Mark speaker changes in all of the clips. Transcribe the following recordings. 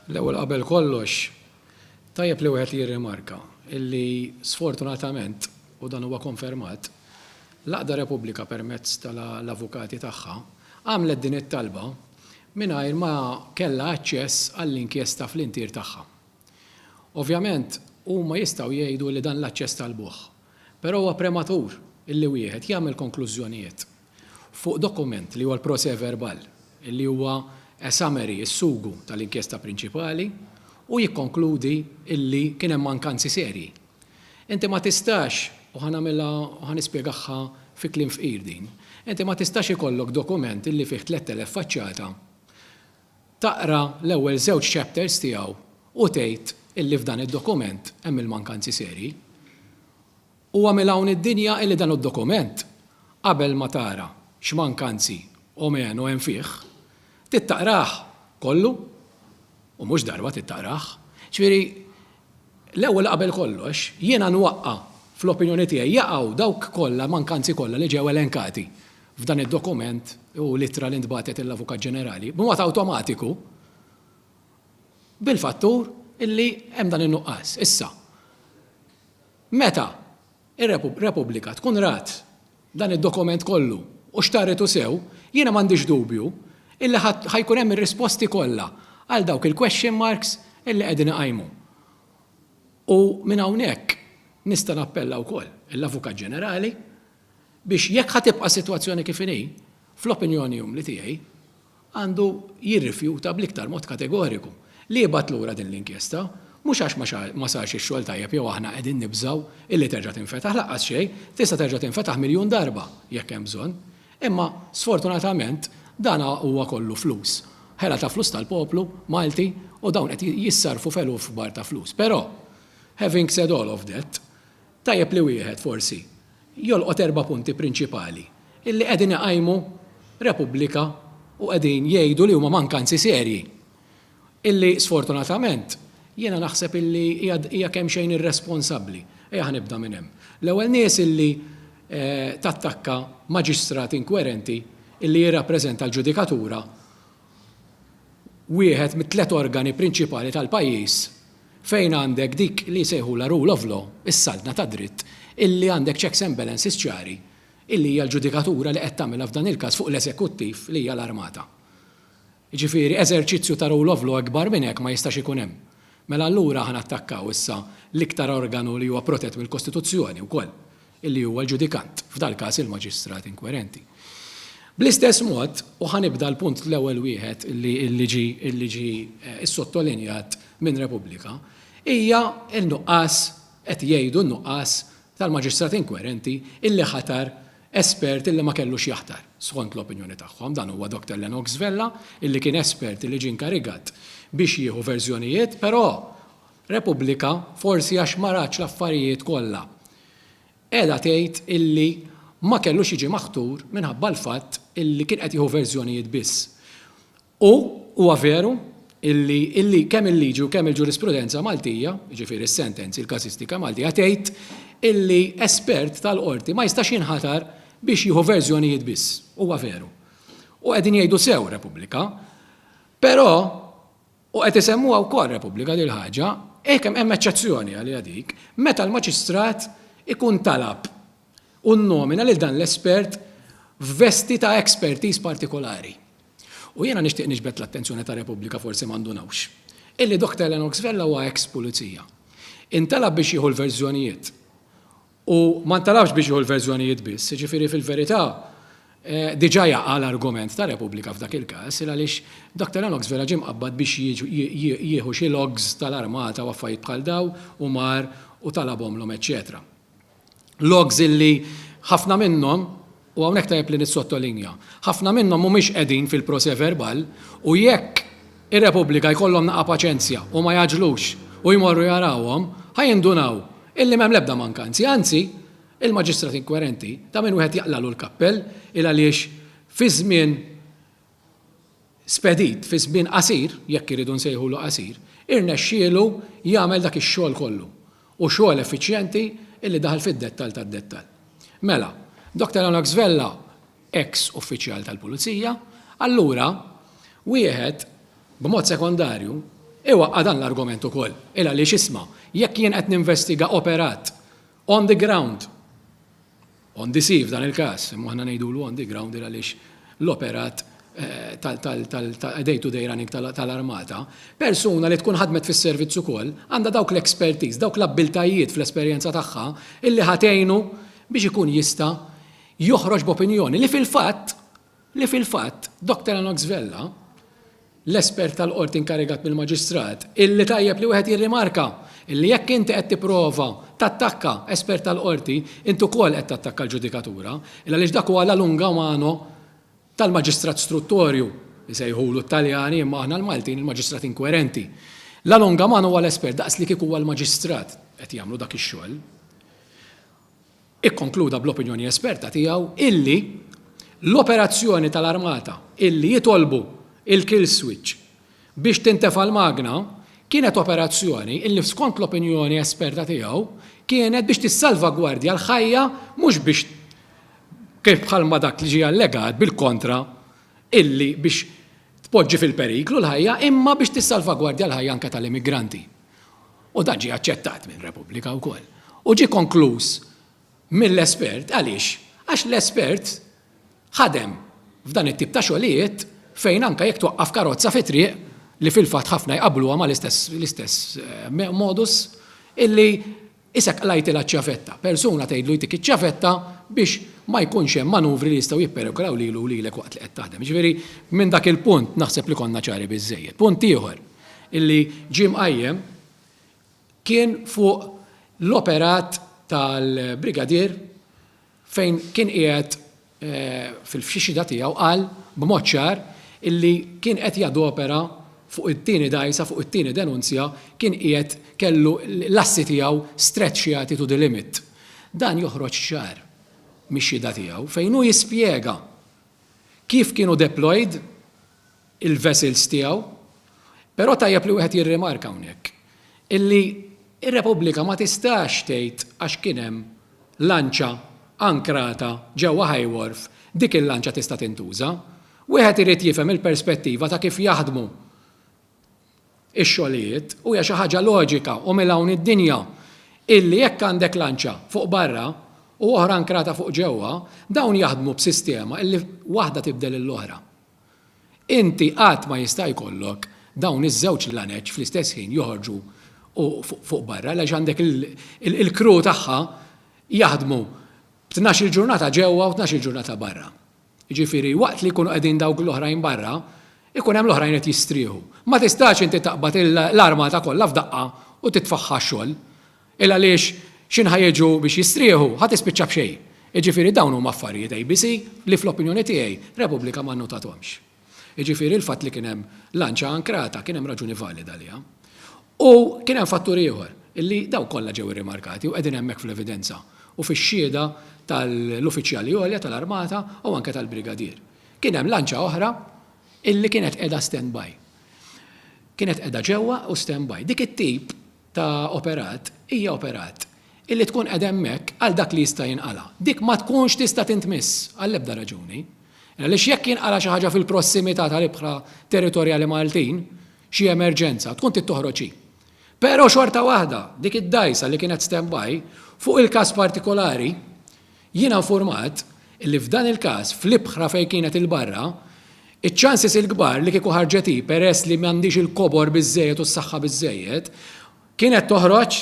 Speaker 1: L-ewwel qabel kollox, tajjeb li wieħed jirrimarka illi sfortunatament, u dan huwa konfermat, l-Aqda Repubblika permezz tal-avukati tagħha għamlet din it-talba mingħajr ma kellha aċċess għall-inkjesta fl-intir tagħha. Ovvjament, huma jistgħu jgħidu li dan l-aċċess talbuh, però huwa prematur illi wieħed jagħmel konklużjonijiet fuq dokument li huwa l-proce verbal, illi huwa summary, is-sugu tal-inkjesta prinċipali u jikkonkludi illi kien hemm mankanzi serji. Inti ma tistax, u ħanispjegaħħa fi kliem fqir din, inti ma tistax ikollok dokument illi fih 3000 faċċata, taqra l-ewwel żewġ chapters tiegħu u tgħid illi f'dan id-dokument hemm il-mankanzi serji. U għamil hawn id-dinja illi dan id-dokument qabel ma tara x'mankanzi u hemm fih, tittaqraħ kollu, u mhux darba tittaqraħ. Ġifieri, l-ewwel qabel kollox, jiena nwaqqa fl-opinjoni tiegħi jaqgħu dawk kollha mankanzi kollha li ġew elenkati f'dan id-dokument u littra li ntbagħtet l-Avukat Ġenerali b'mod awtomatiku bil-fattur illi hemm dan in-nuqqas. Issa, meta ir-Repubblika tkun rat dan id-dokument kollu u xtaretu sew, jiena m'għandix dubju illi ħajkun hemm ir-risposti kollha għal dawk il-question marks illi qegħdin iqajmu. U minn hawnhekk nista' nappella wkoll l-Avukat Ġenerali biex jekk ħatibqa' sitwazzjoni kif inhi, fl-opinjoni li tiegħi għandu jirrifjuta bl-iktar mod kategoriku li jibgħat lura din l-inkjesta, mhux għax ma sarx ix-xogħol tajjeb jew aħna qegħdin nibżgħu illi terġa' tinfetaħ laqqas xejn, tista' terġa' tinfetaħ miljun darba jekk hemm bżonn. Imma sfortunatament dan huwa kollu flus. Ħela ta' flus tal-poplu, Malti, u dawn qed jissarfu f'eluf bar ta' flus. Però, having said all of that, tajjeb li wieħed forsi jolqot 4 punti prinċipali illi qegħdin iqajmu Repubblika u qegħdin jgħidu li huma mankanzi serji. Illi sfortunatament jiena naħseb illi hija kemm xejn irresponsabbli. Ejja ħnibda minn hemm. L-ewwel nies illi tattakka maġistrat inkwerenti illi jirrappreżenta l-ġudikatura wieħed mit-3 organi prinċipali tal-pajjiż fejn għandek dik li jsejħu la rule of law, is-saldna ta' dritt, illi għandek checks and balances ċari, illi hija l-ġudikatura li qed tagħmilha f'dan il-każ fuq l-eżekuttiv li hija l-Armata. Jiġifieri eżerċizzju ta' rule of law akbar minn hekk ma jistax ikun hemm. Mela allura attakkaw issa l-iktar organu li huwa protett mill-Kostituzzjoni wkoll, illi huwa l-ġudikant, f'dal każ il-maġistrat inkwerenti. Bl-istess mod, u ħanibda l-punt l-ewwel wieħed illi ġi s-sottolinjat minn Repubblika, hija n-nuqqas qed jgħidu n-nuqqas tal-maġistrat inkwerenti illi ħatar espert illi ma kellux jaħtar, skont l-opinjoni tagħhom. Dan huwa Dr. Lennox Vella, illi kien espert illi ġie inkarigat biex jieħu verżjonijiet, però Repubblika forsi għax ma ratx l-affarijiet kollha qiegħda tgħid illi ma kellux jiġi maħtur minħabba l-fatt illi kien qed jieħu verżjonijiet biss. U huwa veru illi kemm il-liġi u kemm il-ġurisprudenza Maltija, jiġifieri s-sentenzi, il-każistika Maltija tgħid illi espert tal-qorti ma jistax jinħatar biex jieħu verżjonijiet biss. Huwa veru. U qegħdin jgħidu sew Repubblika, però u qed isemmuha wkoll Repubblika dil ħaġa, hemm eċċezzjoni għalija dik, meta l-maġistrat ikun talab u nomina lil dan l-espert f'vesti ta' expertise partikolari. U jiena nixtieq niġbed l-attenzjoni ta' Repubblika forsi m'għandunawx. Illi Dr. Lennox Vella huwa ex-pulizija. Intalab biex jieħu l-verżjonijiet. U ma ntalabx biex jieħu l-verżjonijiet biss, jiġifieri fil-verità diġà jaqa' l-argument ta' Repubblika f'dak il-każ għaliex Dr. Lennox Vella ġie mqabbad biex jieħu xi logs tal-Armata u affarijiet bħal daw u mar u talabhomlhom eċċetera. Logs illi ħafna minnhom, u hawnhekk tajjeb li nissottolinja, ħafna minnhom mhumiex qegħdin fil-proce verbal u jekk ir-Repubblika jkollhom naqa' paċenzja u ma jaġlux u jmorru jarawhom, ħajindunaw illi m'hemm l-ebda mankanzi. Anzi, il-maġistrat inkwerenti ta' min wieħed jaqlalu l-kappell il għaliex fi żmien spedit, fi żmien qasir, jekk iridu nsejħulu qasir, irnexxielu jagħmel dak ix-xogħol kollu. U xogħol effiċjenti illi daħal fid-dettall tad-dettall. Mela, Dr. Lennox Vella, ex-uffiċjal tal-Pulizija, allura wieħed b'mod sekondarju Iwaqqa dan l-argument ukoll. Illa li xisma, jekk jien qed ninvestiga operat on the ground, on the sea f'dan il-każ, imma aħna ngħidulu on the ground illa għaliex l-operat day-to-day running tal-armata, persuna li tkun ħadmet fis-servizz ukoll għandha dawk l-expertise, dawk l-abbiltajiet fl-esperjenza tagħha illi ħatejnu biex ikun jista' joħroġ b'opinjoni li fil-fatt Dr. Anox Vella, l-espert tal-qorti inkarigat mill-maġistrat, illi tajjeb li wieħed jirrimarka illi jekk inti qed tipprova tattakka espert tal-qorti, intu ukoll qed tattakka l-ġudikatura, illa għaliex dak huwa l-lunga mano tal-maġistrat struttorju, li sejħulu t-Taljani imma aħna l-Maltin il-maġistrat inkwerenti. L-lunga mano huwa l-espert daqs li kieku huwa l-maġistrat qed jagħmlu dak ix-xogħol. Ikkonkluda bl-opinjoni esperta tiegħu illi l-operazzjoni tal-armata illi jitolbu il-kill switch biex tintefa' l-magna kienet operazzjoni illi skont l-opinjoni esperta tiegħu kienet biex tissalvagwardja l-ħajja mhux biex kif bħalma dak li ġie allegat bil-kontra illi biex tpoġġi fil-periklu l-ħajja imma biex tissalvagwardja l-ħajja anke tal-immigranti. U dan ġie aċċettat minn Repubblika wkoll. U ġie konkluż mill-espert għaliex għax l-espert ħadem f'dan it-tip ta' xogħlijiet fejn anke jekk twaqqaf karozza fi triq li fil-fatt ħafna jqabluha ma l-istess modus illi isek lajt il-ċafetta. Persuna tgħidlu jtik iċ-ċafetta biex ma jkunx hemm manuvri li jistgħu jipperikolaw lilu lilek waqt li qed taħdem. Ġifieri minn dak il-punt naħseb li konna ċari biżżejjed. Punt ieħor illi ġie mqajjem kien fuq l-operat tal-brigadier fejn kien qiegħed fil-fxixida tiegħu qal b'mod ċar illi kien qed jadopera fuq it-tieni dajsa, fuq it-tieni denunzja, kien qiegħed kellu l-assi tiegħu stretchjati to the limit. Dan joħroġ ċar mix-xhieda tiegħu fejn hu jispjega kif kienu deployed il-vessels tiegħu, però tajjeb li wieħed jirrimarka hawnhekk illi ir-Repubblika ma tistax tgħid għax kien hemm lanċa ankrata ġewwa Highworth dik il-lanċa tista' tintuża. Wieħed irid jifhem il-perspettiva ta' kif jaħdmu ix-xogħlijiet u hija xi ħaġa loġika u minn hawn id-dinja illi jekk għandek lanċa fuq barra u oħra ankrata fuq ġewwa, dawn jaħdmu b'sistema illi waħda tibdel l-oħra. Inti qatt ma jista' jkollok dawn iż-żewġ laneġġ fl-istess ħin joħorġu fuq barra għaliex għandek il-kru tagħha jaħdmu 12 ġurnata ġewwa u 12 ġurnata barra. Jiġifieri waqt li jkunu qegħdin dawk l-oħrajn barra, ikun hemm l-oħrajn qed jistrieħu. Ma tistax inti taqbad l-armata kollha f'daqqa u titfaħħa x-xogħol. Illa għaliex x'inħajjeġu biex jistrieħu ħadd tispiċċa b'xejn. Jiġifieri dawn huma affarijiet ABC li fl-opinjoni tiegħi Repubblika ma nnotatuhomx. Jiġifieri l-fatt li kien hemm lanċa ankrata kien hemm raġuni valida għaliha. U kien hemm fattur ieħor illi daw kollha ġew irrimarkati u qegħdin hemmhekk fl-evidenza u fix-xhieda tal-uffiċjali għolja tal-armata u anke tal-brigadier. Kien hemm lanċa oħra illi kienet qiegħda stand-by. Kienet qiegħda ġewwa u stand-by. Dik it-tip ta' operat hija operat illi tkun qiegħda hemmhekk għal dak li jista' jinqala. Dik ma tkunx tista' tintmiss għall-ebda raġuni. Għaliex jekk jinqala xi ħaġa fil-prossimità tal-ibħra territorjali Maltin, xi emerġenza, tkun tittoħroġ. Però xorta waħda dik id-dajsa li kienet stand-by fuq il-każ partikolari jiena informat illi f'dan il-każ fl-ibħra fejn kienet il-barra, iċ-ċansis il-kbar li kieku ħarġet peress li m'għandix il-kobor biżżejjed u s-saħħa biżżejjed, kienet toħroġ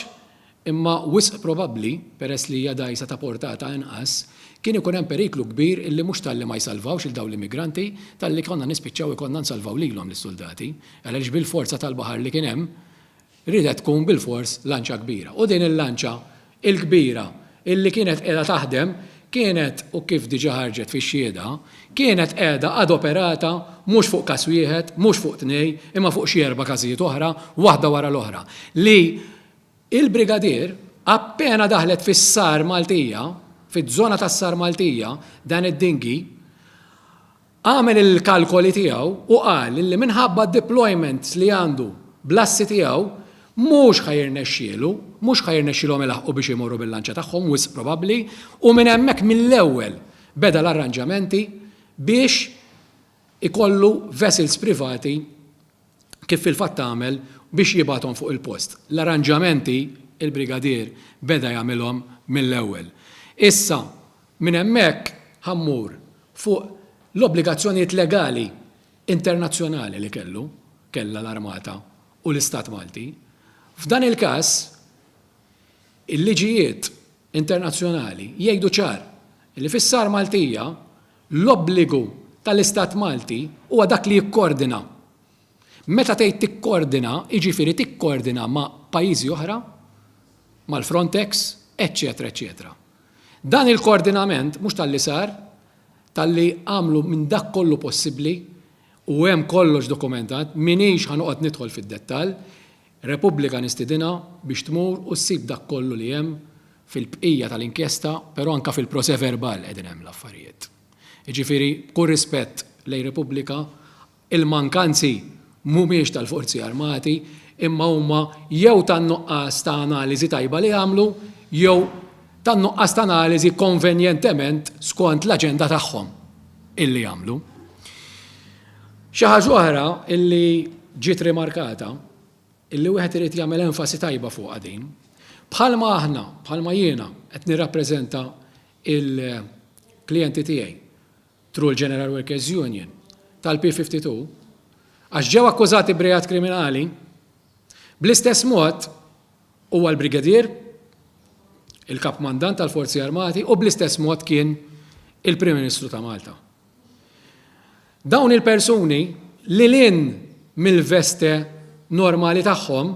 Speaker 1: imma wisq probabbli peress li hija dajsa ta' portata inqas, kien ikun hemm periklu kbir illi mhux talli ma jsalvawx il dawn l-immigranti, talli konna nispiċċaw ikonna nsalvaw lilhom lis-soldati, għaliex bil-forza tal-baħar li kien hemm ridet tkun bil-fors lanċa kbira. U din il-lanċa il-kbira illi kienet qiegħda taħdem kienet u kif diġà ħarġet fix-xhieda, kienet qiegħda adoperata mhux fuq każ wieħed, mhux fuq tnej, imma fuq xi 4 każijiet oħra, waħda wara l-oħra. Li il-brigadier appena daħlet fis-Sar Maltija, fiż-żona tas-Sar Maltija, dan id-dingi, għamel il-kalkoli tiegħu u qal li minħabba d-deployments li għandu bl-assi tiegħu mhux ħajrnexxielhom ilaħqu biex imorru bil-lanċa tagħhom wisq probabbli u minn hemmhekk mill-ewwel beda l-arranġamenti biex ikollu vessels privati kif fil-fatt tagħmel biex jibgħathom fuq il-post. L-arranġamenti il-brigadier beda jagħmilhom mill-ewwel. Issa minn hemmhekk ħammur fuq l-obbligazzjonijiet legali internazzjonali li kellha l-Armata u l-Istat Malti. F'dan il-każ il-liġijiet internazzjonali jgħidu ċar li fis-sar Maltija l-obbligu tal-Istat Malti huwa dak li jikkoordina. Meta tgħid tikkoordina, jiġifieri tikkoordina ma' pajjiżi oħra, mal-Frontex, eċċetera, eċċetera. Dan il-koordinament mhux tal-li sar, tal-li għamlu minn dak kollu possibbli u hemm kollox dokumentat, minix ħanoqgħod nidħol fid-dettall, Repubblika nistidina biex tmur u ssib dak kollu li hemm fil-bqija tal-inkjesta, però anke fil-proċess verbal qegħdin hemm l-affarijiet. Jiġifieri kull rispett lejn Repubblika, il-mankanzi mhumiex tal-Forzi Armati, imma huma jew tan-nuqqas ta' analiżi tajba li għamlu, jew tan-nuqqas ta' analiżi konvenjentement skont l-aġenda tagħhom illi għamlu. Xi ħaġa oħra illi ġiet rimarkata, illi wieħed irid jagħmel enfasi tajba fuq din, bħalma aħna, bħalma jiena qed nirrappreżenta il-klijenti tiegħi tru l-General Workers Union tal-P52, għax ġew akkużati b'reat kriminali, bl-istess mod huwa l-Brigadier, il-Kap Mandant tal-Forzi Armati u bl-istess mod kien il-Prim Ministru ta' Malta. Dawn il-persuni li lin mill-veste normali tagħhom,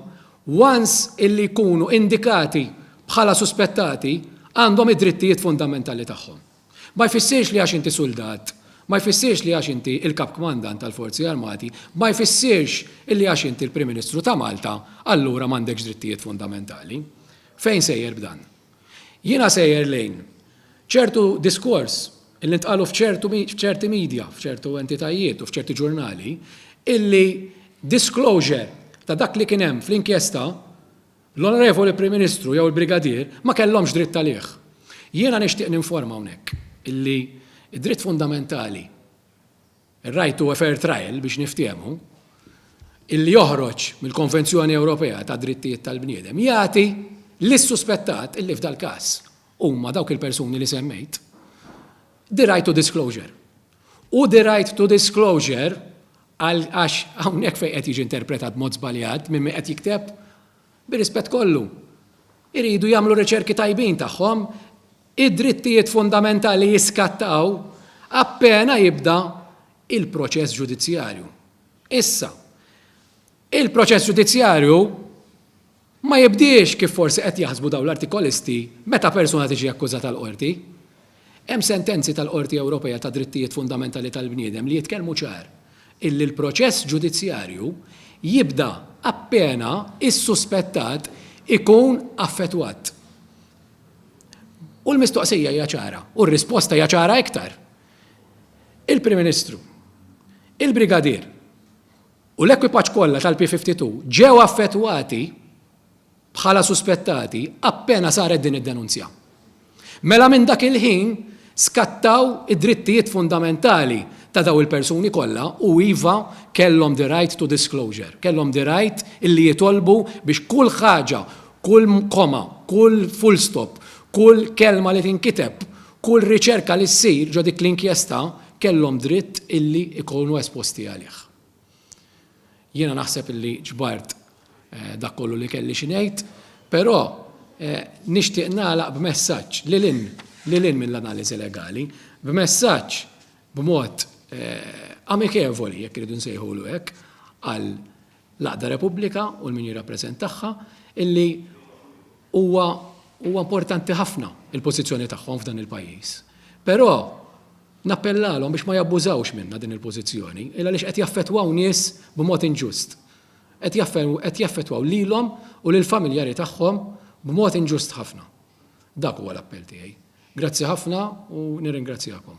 Speaker 1: once illi jkunu indikati bħala suspettati, għandhom id-drittijiet fundamentali tagħhom. Ma jfissirx li għax inti soldat, ma jfissirx li għax inti il-Kap Kmandant tal-Forzi Armati, ma jfissirx illi għax inti il-Prim Ministru ta' Malta, allura m'għandekx drittijiet fundamentali. Fejn sejjer b'dan? Jiena sejjer lejn ċertu diskors illi ntqalu f'ċerti media, f'ċertu entitajiet u f'ċerti ġurnali, illi disclosure ta' dak li kien hemm fl-inkjesta l-Onorevoli Prim Ministru jew il-Brigadier ma kellhomx dritt għalih. Jiena nixtieq ninforma hawnhekk illi id-dritt fundamentali, ir-right to a fair trial biex niftiehmu, illi joħroġ mill-Konvenzjoni Ewropea ta' drittijiet tal-bniedem jagħti lis-suspettat illi f'dal każ huma dawk il-persuni li semmejt the right to disclosure. U the right to disclosure għax hawnhekk fejn qed jiġi interpretat mod żbaljat minn min qed jikteb bir-rispett kollu. Iridu jagħmlu riċerki tajbin tagħhom, id-drittijiet fundamentali jiskattaw appena jibda il-proċess ġudizzjarju. Issa, il-proċess ġudizzjarju ma jibdiex kif forsi qed jaħsbu dawn l-artikolisti meta persuna tiġi akkużata tal-qorti. Hemm sentenzi tal-Qorti Ewropea ta' drittijiet fundamentali tal-bniedem li jitkellmu ċar illi l-proċess ġudizzjarju jibda appena is-suspettat ikun affettwat. U l-mistoqsija hija ċara, u r-risposta hija ċara iktar. Il-Prim Ministru, il-Brigadier u l-ekwipaġġ kollha tal-P52 ġew affettwati bħala suspettati appena saret din id-denunzja. Mela minn dak il-ħin skattaw id-drittijiet fundamentali ta' daw il-persuni kollha u iva kellhom the right to disclosure, kellhom the right illi jitolbu biex kull ħaġa, kull koma, kull full stop, kull kelma li tinkiteb, kull riċerka li ssir ġo dik l-inkjesta kellhom dritt illi ikunu esposti għalih. Jiena naħseb illi ġbart dak kollu li kelli xi ngħid, però nixtieq nagħlaq b'messaġġ lil mill-analiżi legali, b'messaġġ b'mod amikevoli, jekk iridu nsejħulu hekk, għal l-Aqda Repubblika u l-min jirrappreżentaha, illi huwa importanti ħafna il-pożizzjoni tagħhom f'dan il-pajjiż. Però nappellalhom biex ma jabbużawx minna din il-pożizzjoni, illa għaliex qed jaffettwaw nies b'mod inġust. Qed jaffettwaw lilhom u lill-familjari tagħhom b'mod inġust ħafna. Dak huwa l-appell tiegħi. Grazzi ħafna u nirringrazzjakom.